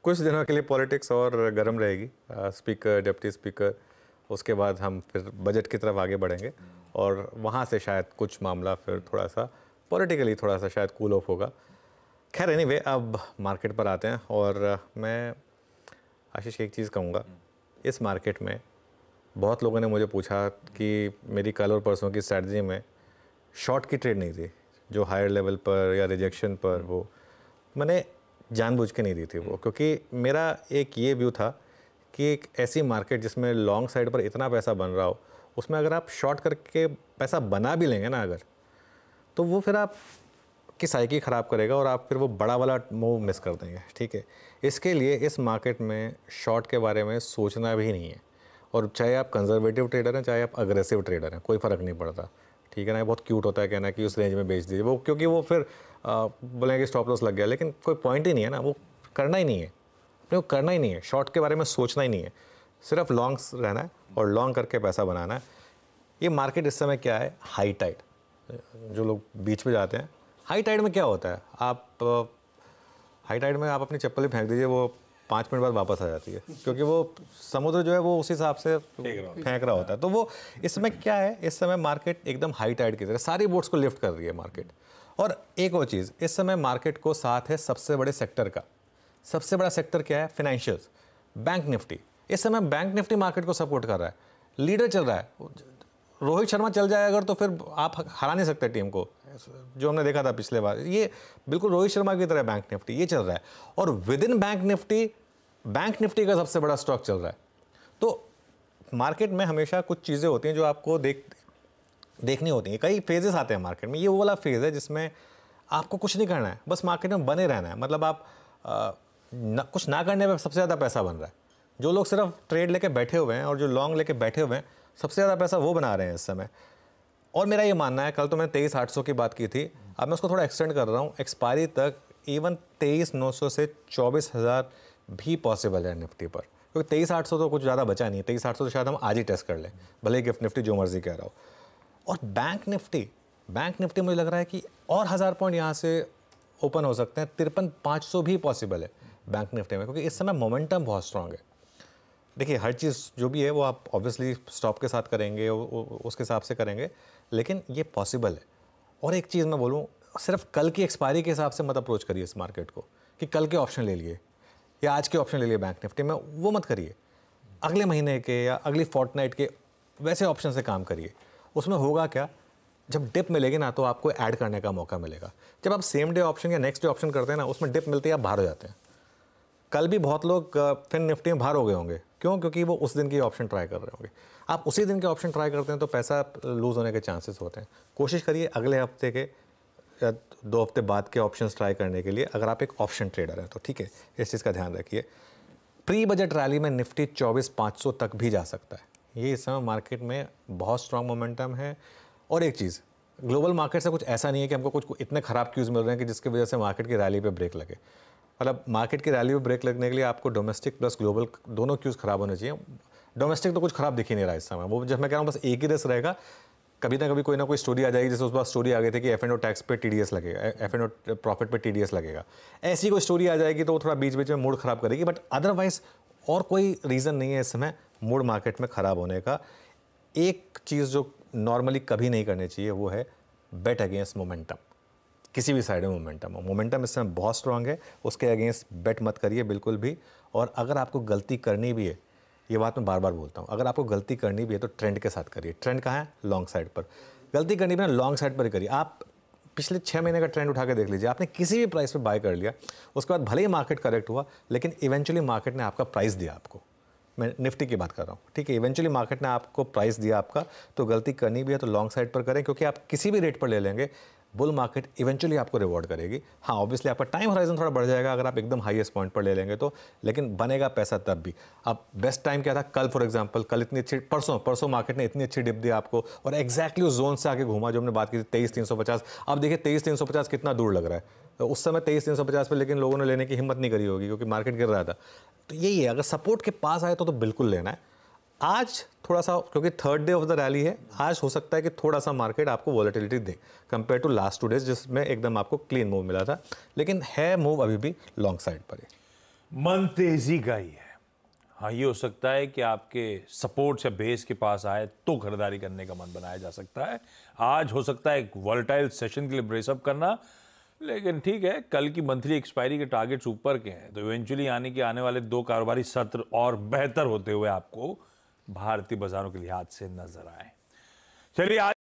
कुछ दिनों के लिए पॉलिटिक्स और गर्म रहेगी, स्पीकर, डिप्टी स्पीकर, उसके बाद हम फिर बजट की तरफ आगे बढ़ेंगे और वहाँ से शायद कुछ मामला फिर थोड़ा सा पॉलिटिकली थोड़ा सा शायद कूल ऑफ होगा। खैर एनीवे, अब मार्केट पर आते हैं और मैं आशीष एक चीज़ कहूँगा, इस मार्केट में बहुत लोगों ने मुझे पूछा कि मेरी कल और परसों की स्ट्रैटेजी में शॉर्ट की ट्रेड नहीं थी, जो हायर लेवल पर या रिजेक्शन पर, वो मैंने जानबूझ के नहीं दी थी वो, क्योंकि मेरा एक ये व्यू था कि एक ऐसी मार्केट जिसमें लॉन्ग साइड पर इतना पैसा बन रहा हो, उसमें अगर आप शॉर्ट करके पैसा बना भी लेंगे ना अगर, तो वो फिर आप की साइकी ख़राब करेगा और आप फिर वो बड़ा वाला मूव मिस कर देंगे। ठीक है, इसके लिए इस मार्केट में शॉर्ट के बारे में सोचना भी नहीं है। और चाहे आप कंजर्वेटिव ट्रेडर हैं, चाहे आप अग्रेसिव ट्रेडर हैं, कोई फ़र्क नहीं पड़ता। ठीक है ना, बहुत क्यूट होता है कहना कि उस रेंज में बेच दीजिए, वो क्योंकि वो फिर बोलेंगे स्टॉप लॉस लग गया, लेकिन कोई पॉइंट ही नहीं है ना, वो करना ही नहीं है, अपने को करना ही नहीं है, शॉर्ट के बारे में सोचना ही नहीं है, सिर्फ लॉन्ग्स रहना है और लॉन्ग करके पैसा बनाना है। ये मार्केट इस समय क्या है, हाई टाइड। जो लोग बीच पे जाते हैं, हाई टाइड में क्या होता है, आप हाई टाइड में आप अपनी चप्पल ही फेंक दीजिए, वो 5 मिनट बाद वापस आ जाती है, क्योंकि वो समुद्र जो है वो उस हिसाब से फेंक रहा होता है। तो वो इस समय क्या है, इस समय मार्केट एकदम हाई टाइड की तरह सारी बोट्स को लिफ्ट कर रही है मार्केट। और एक और चीज़, इस समय मार्केट को साथ है सबसे बड़े सेक्टर का। सबसे बड़ा सेक्टर क्या है, फाइनेंशियल्स, बैंक निफ्टी। इस समय बैंक निफ्टी मार्केट को सपोर्ट कर रहा है, लीडर चल रहा है। रोहित शर्मा चल जाए अगर, तो फिर आप हरा नहीं सकते टीम को, जो हमने देखा था पिछले बार। ये बिल्कुल रोहित शर्मा की तरह बैंक निफ्टी ये चल रहा है, और विद इन बैंक निफ्टी का सबसे बड़ा स्टॉक चल रहा है। तो मार्केट में हमेशा कुछ चीज़ें होती हैं जो आपको देखनी होती हैं। कई फेजेस आते हैं मार्केट में, ये वो वाला फेज़ है जिसमें आपको कुछ नहीं करना है, बस मार्केट में बने रहना है। मतलब आप कुछ ना करने पर सबसे ज़्यादा पैसा बन रहा है। जो लोग सिर्फ ट्रेड लेके बैठे हुए हैं और जो लॉन्ग लेके बैठे हुए हैं, सबसे ज़्यादा पैसा वो बना रहे हैं इस समय। और मेरा ये मानना है, कल तो मैंने 23,800 की बात की थी, अब मैं उसको थोड़ा एक्सटेंड कर रहा हूँ एक्सपायरी तक। इवन 23,900 से 24,000 भी पॉसिबल है निफ्टी पर, क्योंकि 23,800 तो कुछ ज़्यादा बचा नहीं है। 23,800 तो शायद हम आज ही टेस्ट कर लें, भले ही गिफ्ट निफ्टी जो मर्जी कह रहा हो। और बैंक निफ्टी मुझे लग रहा है कि और 1000 पॉइंट यहाँ से ओपन हो सकते हैं। 53,500 भी पॉसिबल है बैंक निफ्टी में, क्योंकि इस समय मोमेंटम बहुत स्ट्रांग है। देखिए, हर चीज़ जो भी है वो आप ऑब्वियसली स्टॉप के साथ करेंगे, उसके हिसाब से करेंगे, लेकिन ये पॉसिबल है। और एक चीज़ मैं बोलूँ, सिर्फ कल की एक्सपायरी के हिसाब से मत अप्रोच करिए इस मार्केट को, कि कल के ऑप्शन ले लिए या आज के ऑप्शन ले लिए बैंक निफ्टी में, वो मत करिए। अगले महीने के या अगली फोर्टनाइट के वैसे ऑप्शन से काम करिए। उसमें होगा क्या, जब डिप मिलेगी ना, तो आपको ऐड करने का मौका मिलेगा। जब आप सेम डे ऑप्शन या नेक्स्ट डे ऑप्शन करते हैं ना, उसमें डिप मिलती है, आप बाहर हो जाते हैं। कल भी बहुत लोग फिर निफ्टी में बाहर हो गए होंगे, क्यों? क्योंकि वो उस दिन की ऑप्शन ट्राई कर रहे होंगे। आप उसी दिन के ऑप्शन ट्राई करते हैं तो पैसा लूज़ होने के चांसेस होते हैं। कोशिश करिए अगले हफ्ते के या 2 हफ्ते बाद के ऑप्शंस ट्राई करने के लिए, अगर आप एक ऑप्शन ट्रेडर हैं तो। ठीक है, इस चीज़ का ध्यान रखिए। प्री बजट रैली में निफ्टी 24,500 तक भी जा सकता है। ये इस समय मार्केट में बहुत स्ट्रांग मोमेंटम है। और एक चीज़, ग्लोबल मार्केट से कुछ ऐसा नहीं है कि हमको कुछ इतने ख़राब क्यूज़ मिल रहे हैं कि जिसकी वजह से मार्केट की रैली पे ब्रेक लगे। मतलब मार्केट की रैली पे ब्रेक लगने के लिए आपको डोमेस्टिक प्लस ग्लोबल दोनों क्यूज़ ख़राब होने चाहिए। डोमेस्टिक तो कुछ ख़राब दिख ही नहीं रहा इस समय। वो जब मैं कह रहा हूँ बस एक ही रेस रहेगा, कभी ना कभी कोई ना कोई स्टोरी आ जाएगी। जैसे उस बार स्टोरी आ गई थी कि F&O टैक्स पे TDS लगेगा, F&O प्रॉफिट पे TDS लगेगा। ऐसी कोई स्टोरी आ जाएगी तो वो थोड़ा बीच बीच में मूड ख़राब करेगी, बट अदरवाइज और कोई रीज़न नहीं है इस समय मूड मार्केट में ख़राब होने का। एक चीज़ जो नॉर्मली कभी नहीं करनी चाहिए वो है बेट अगेंस्ट मोमेंटम। किसी भी साइड में मोमेंटम इस समय बहुत स्ट्रांग है, उसके अगेंस्ट बेट मत करिए बिल्कुल भी। और अगर आपको गलती करनी भी है, ये बात मैं बार बार बोलता हूँ, अगर आपको गलती करनी भी है तो ट्रेंड के साथ करिए। ट्रेंड कहाँ है? लॉन्ग साइड पर। गलती करनी भी है ना, लॉन्ग साइड पर ही करिए। आप पिछले 6 महीने का ट्रेंड उठा के देख लीजिए, आपने किसी भी प्राइस पे बाय कर लिया, उसके बाद भले ही मार्केट करेक्ट हुआ, लेकिन इवेंचुअली मार्केट ने आपका प्राइस दिया आपको। मैं निफ्टी की बात कर रहा हूँ, ठीक है। इवेंचुअली मार्केट ने आपको प्राइस दिया आपका, तो गलती करनी भी है तो लॉन्ग साइड पर करें, क्योंकि आप किसी भी रेट पर ले लेंगे, बुल मार्केट इवेंचुअली आपको रिवॉर्ड करेगी। हाँ, ऑब्वियसली आपका टाइम होराइजन थोड़ा बढ़ जाएगा अगर आप एकदम हाईएस्ट पॉइंट पर ले लेंगे तो, लेकिन बनेगा पैसा तब भी। अब बेस्ट टाइम क्या था? कल फॉर एग्जांपल, कल इतनी अच्छी, परसों मार्केट ने इतनी अच्छी डिप दी आपको और एग्जैक्टली उस जोन से आगे घूमा जो हमने बात की थी 23,350। अब देखिए 23,350 कितना दूर लग रहा है। तो उस समय 23,350 पे लेकिन लोगों ने लेने की हिम्मत नहीं करी होगी, क्योंकि मार्केट गिर रहा था। तो यही है, अगर सपोर्ट के पास आए तो बिल्कुल लेना है। आज थोड़ा सा, क्योंकि third day of the rally है, आज हो सकता है कि थोड़ा सा मार्केट आपको वॉलेटिलिटी दे कंपेयर टू लास्ट 2 डेज, जिसमें एकदम आपको क्लीन मूव मिला था, लेकिन है मूव अभी भी लॉन्ग साइड पर है। मन तेजी का ही है। हाँ, ये हो सकता है कि आपके सपोर्ट या बेस के पास आए तो खरीदारी करने का मन बनाया जा सकता है। आज हो सकता है एक वॉलेटाइल सेशन के लिए ब्रेसअप करना, लेकिन ठीक है, कल की मंथली एक्सपायरी के टारगेट्स ऊपर के हैं, तो इवेंचुअली आने वाले 2 कारोबारी सत्र और बेहतर होते हुए आपको भारतीय बाजारों के लिहाज से नजर आए। चलिए आज